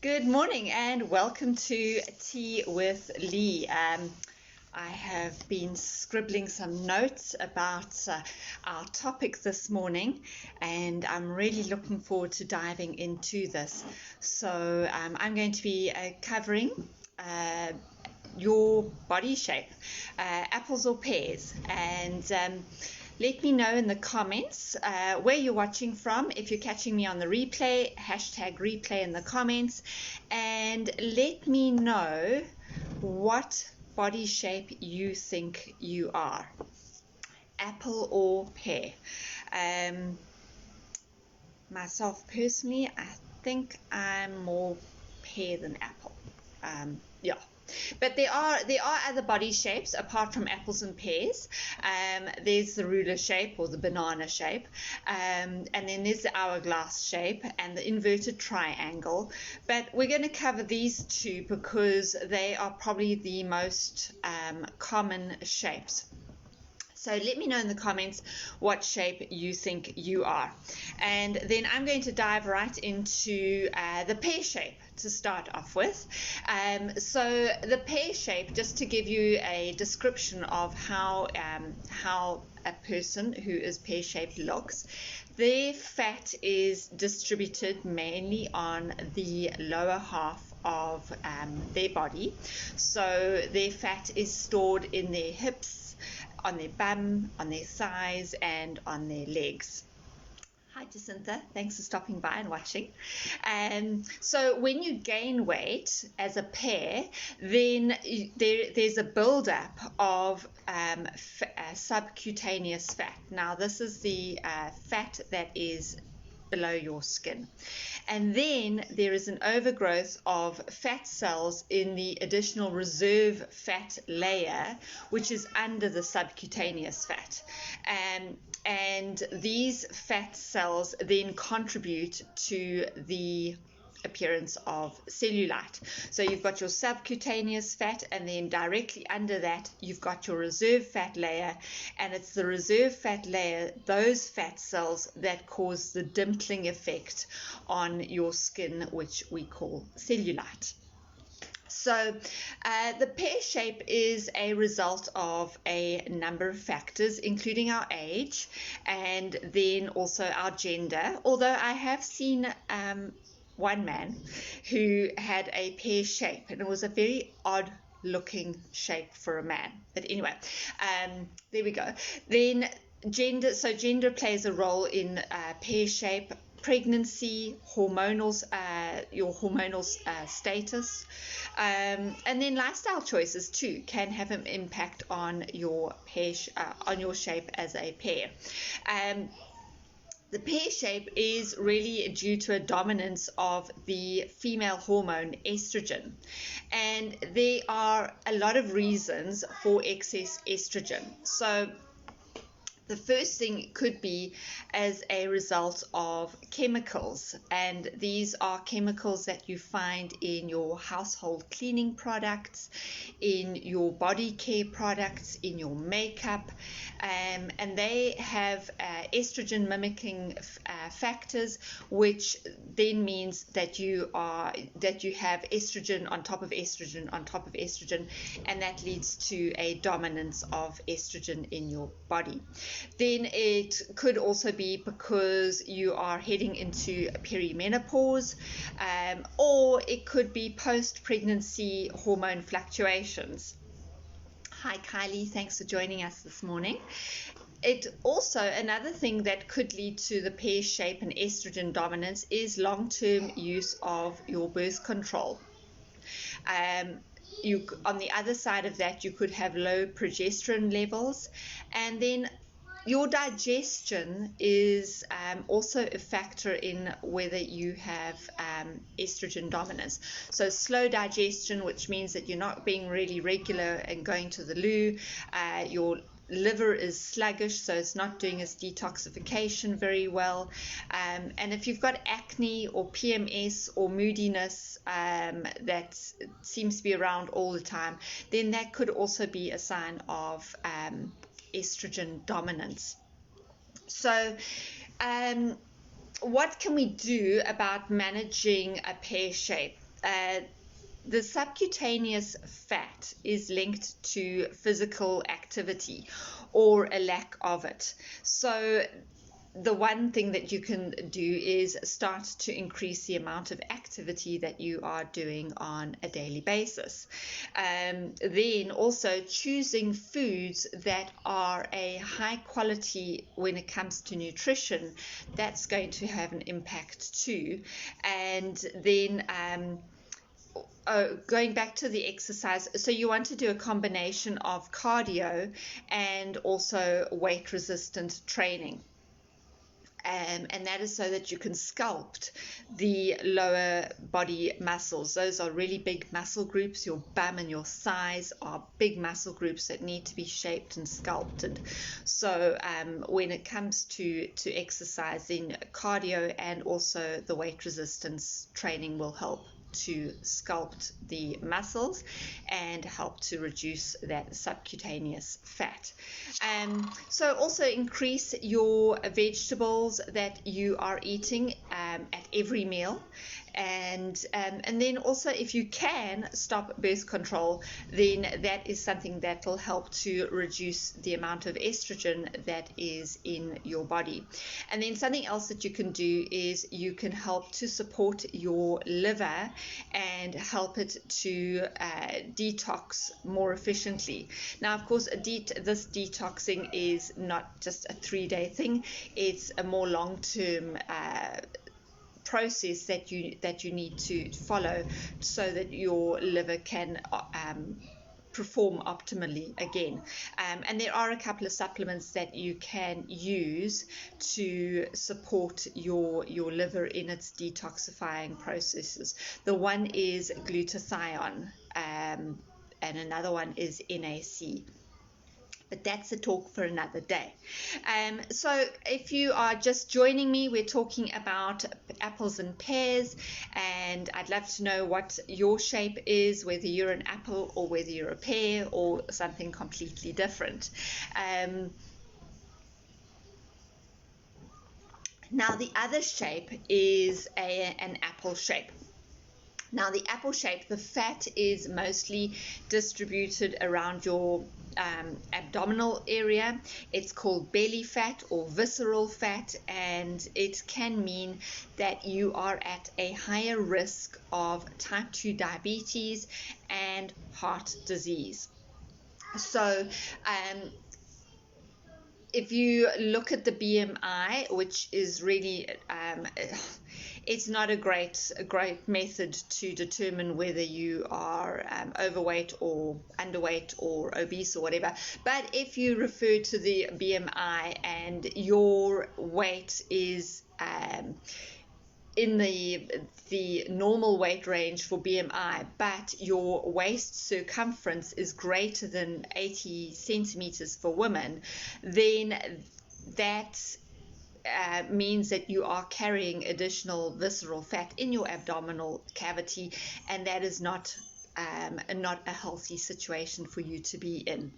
Good morning and welcome to Tea with Lee. I have been scribbling some notes about our topic this morning, and I'm really looking forward to diving into this. So I'm going to be covering your body shape, apples or pears, and let me know in the comments where you're watching from. If you're catching me on the replay, hashtag replay in the comments, and let me know what body shape you think you are, apple or pear. Myself personally, I think I'm more pear than apple. Yeah. But there are other body shapes apart from apples and pears. There's the ruler shape or the banana shape, and then there's the hourglass shape and the inverted triangle. But we're going to cover these two because they are probably the most common shapes. So let me know in the comments what shape you think you are. And then I'm going to dive right into the pear shape to start off with. So the pear shape, just to give you a description of how a person who is pear-shaped looks, their fat is distributed mainly on the lower half of their body. So their fat is stored in their hips, on their bum, on their thighs, and on their legs. Hi Jacinta, thanks for stopping by and watching. So when you gain weight as a pear, then there's a buildup of subcutaneous fat. Now this is the fat that is below your skin. And then there is an overgrowth of fat cells in the additional reserve fat layer, which is under the subcutaneous fat. And these fat cells then contribute to the appearance of cellulite. So you've got your subcutaneous fat, and then directly under that you've got your reserve fat layer, and it's the reserve fat layer, those fat cells, that cause the dimpling effect on your skin, which we call cellulite. So the pear shape is a result of a number of factors, including our age and then also our gender, although I have seen one man who had a pear shape, and it was a very odd looking shape for a man. But anyway, there we go. Then gender plays a role in pear shape, pregnancy, hormonal, your hormonal status, and then lifestyle choices too can have an impact on your pear, on your shape as a pear. The pear shape is really due to a dominance of the female hormone estrogen, and there are a lot of reasons for excess estrogen. So the first thing could be as a result of chemicals, and these are chemicals that you find in your household cleaning products, in your body care products, in your makeup, and they have estrogen mimicking factors, which then means that you have estrogen on top of estrogen on top of estrogen, and that leads to a dominance of estrogen in your body. Then it could also be because you are heading into perimenopause, or it could be post-pregnancy hormone fluctuations. Hi Kylie, thanks for joining us this morning. It also, another thing that could lead to the pear shape and estrogen dominance is long-term use of your birth control. On the other side of that, you could have low progesterone levels, and then your digestion is also a factor in whether you have estrogen dominance. So slow digestion, which means that you're not being really regular and going to the loo. Your liver is sluggish, so it's not doing its detoxification very well. And if you've got acne or PMS or moodiness that seems to be around all the time, then that could also be a sign of estrogen dominance. So what can we do about managing a pear shape? the subcutaneous fat is linked to physical activity or a lack of it. So the one thing that you can do is start to increase the amount of activity that you are doing on a daily basis. Then also choosing foods that are a high quality when it comes to nutrition, that's going to have an impact too. And then going back to the exercise, so you want to do a combination of cardio and also weight resistant training. And that is so that you can sculpt the lower body muscles. Those are really big muscle groups. Your bum and your thighs are big muscle groups that need to be shaped and sculpted. So when it comes to exercising, cardio and also the weight resistance training will help to sculpt the muscles and help to reduce that subcutaneous fat. So also increase your vegetables that you are eating at every meal. And then also, if you can stop birth control, then that is something that will help to reduce the amount of estrogen that is in your body. And then something else that you can do is you can help to support your liver and help it to detox more efficiently. Now, of course, this detoxing is not just a 3-day thing. It's a more long-term process that you need to follow so that your liver can perform optimally again. And there are a couple of supplements that you can use to support your liver in its detoxifying processes. The one is glutathione, and another one is NAC. But that's a talk for another day. So if you are just joining me, we're talking about apples and pears, and I'd love to know what your shape is, whether you're an apple or whether you're a pear or something completely different. Now the other shape is an apple shape. Now the apple shape, the fat is mostly distributed around your abdominal area. It's called belly fat or visceral fat, and it can mean that you are at a higher risk of type 2 diabetes and heart disease. So if you look at the BMI, which is really it's not a great method to determine whether you are overweight or underweight or obese or whatever. But if you refer to the BMI and your weight is in the normal weight range for BMI, but your waist circumference is greater than 80 centimeters for women, then that means that you are carrying additional visceral fat in your abdominal cavity, and that is not a healthy situation for you to be in.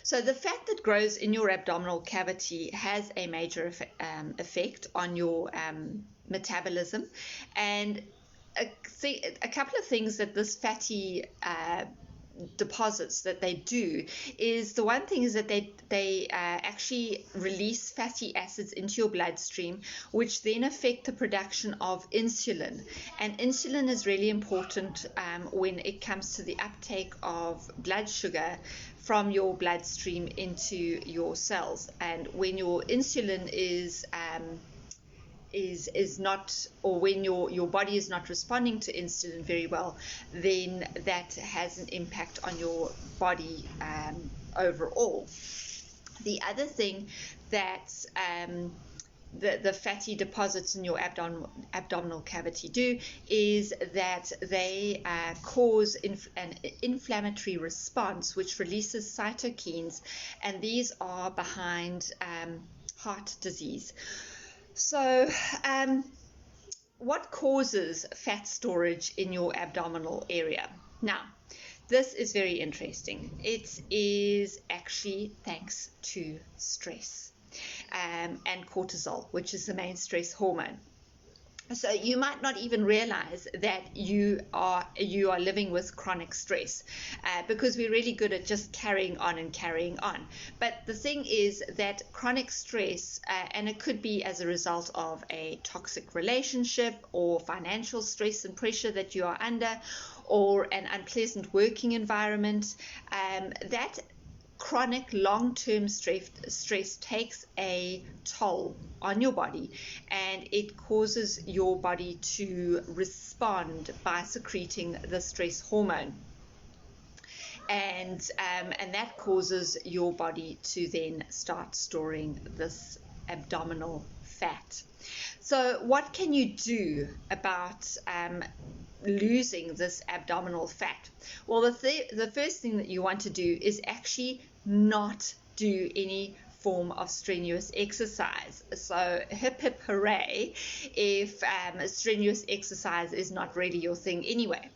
So the fat that grows in your abdominal cavity has a major effect on your metabolism, and a couple of things that this fatty deposits that they do is, the one thing is that they actually release fatty acids into your bloodstream, which then affect the production of insulin. And insulin is really important when it comes to the uptake of blood sugar from your bloodstream into your cells. And when your insulin is not, or when your body is not responding to insulin very well, then that has an impact on your body overall. The other thing that the fatty deposits in your abdominal cavity do is that they cause an inflammatory response, which releases cytokines, and these are behind heart disease. So what causes fat storage in your abdominal area? Now, this is very interesting. It is actually thanks to stress and cortisol, which is the main stress hormone. So you might not even realize that you are living with chronic stress, because we're really good at just carrying on and carrying on. But the thing is that chronic stress, and it could be as a result of a toxic relationship or financial stress and pressure that you are under, or an unpleasant working environment, that chronic long-term stress takes a toll on your body, and it causes your body to respond by secreting the stress hormone, and that causes your body to then start storing this abdominal fat. So what can you do about losing this abdominal fat? Well, the first thing that you want to do is actually not do any form of strenuous exercise. So hip hip hooray if strenuous exercise is not really your thing anyway.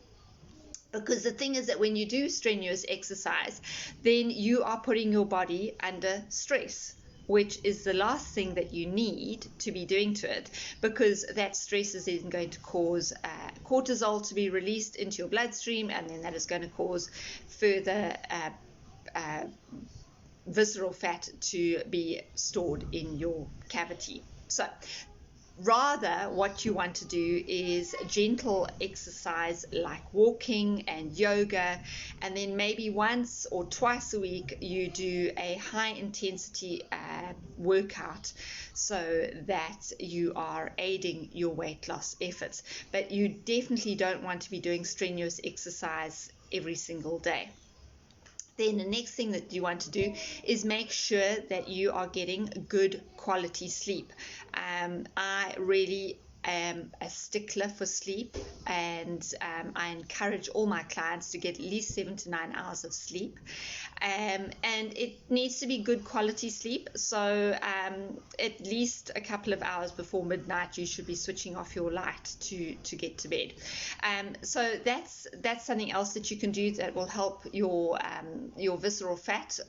Because the thing is that when you do strenuous exercise, then you are putting your body under stress, which is the last thing that you need to be doing to it, because that stress is then going to cause cortisol to be released into your bloodstream, and then that is going to cause further visceral fat to be stored in your cavity. So rather, what you want to do is gentle exercise like walking and yoga, and then maybe once or twice a week you do a high intensity workout, so that you are aiding your weight loss efforts. But you definitely don't want to be doing strenuous exercise every single day. Then the next thing that you want to do is make sure that you are getting good quality sleep. I really am a stickler for sleep, and I encourage all my clients to get at least 7 to 9 hours of sleep, and it needs to be good quality sleep. So at least a couple of hours before midnight you should be switching off your light to get to bed. So that's something else that you can do that will help your visceral fat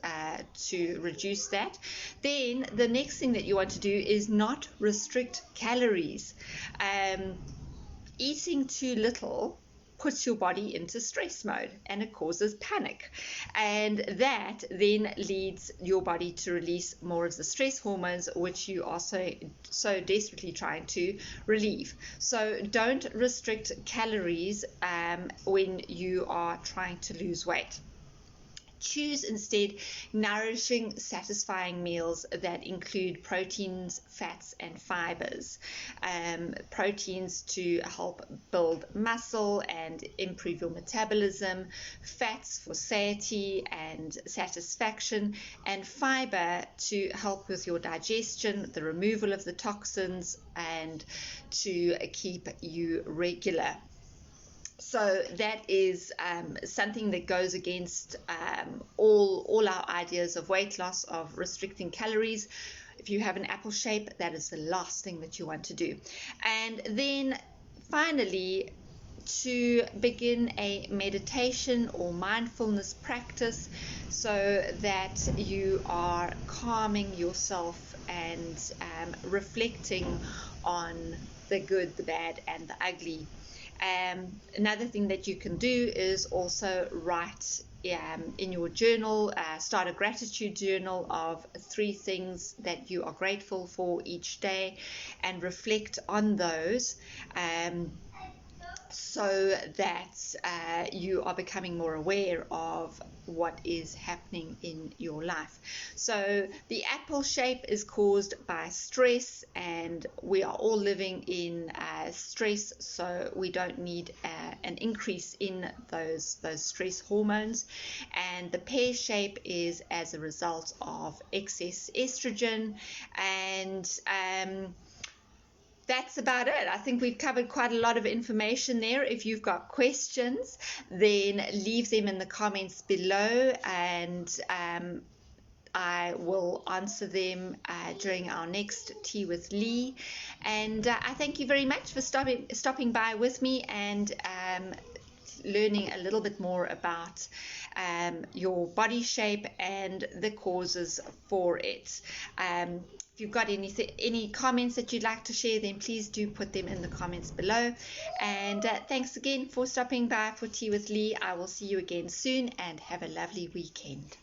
to reduce that. Then the next thing that you want to do is not restrict calories. Eating too little puts your body into stress mode, and it causes panic, and that then leads your body to release more of the stress hormones, which you are so desperately trying to relieve. So don't restrict calories when you are trying to lose weight. Choose instead nourishing, satisfying meals that include proteins, fats, and fibers. Proteins to help build muscle and improve your metabolism, fats for satiety and satisfaction, and fiber to help with your digestion, the removal of the toxins, and to keep you regular. So that is something that goes against all our ideas of weight loss, of restricting calories. If you have an apple shape, that is the last thing that you want to do. And then finally, to begin a meditation or mindfulness practice, so that you are calming yourself and reflecting on the good, the bad, and the ugly. Another thing that you can do is also write in your journal, start a gratitude journal of 3 things that you are grateful for each day, and reflect on those, so that you are becoming more aware of what is happening in your life. So the apple shape is caused by stress, and we are all living in stress, so we don't need an increase in those stress hormones. And the pear shape is as a result of excess estrogen, and that's about it. I think we've covered quite a lot of information there. If you've got questions, then leave them in the comments below, and I will answer them during our next Tea with Lee. And I thank you very much for stopping by with me and learning a little bit more about your body shape and the causes for it. If you've got any comments that you'd like to share, then please do put them in the comments below. And thanks again for stopping by for Tea with Lee. I will see you again soon, and have a lovely weekend.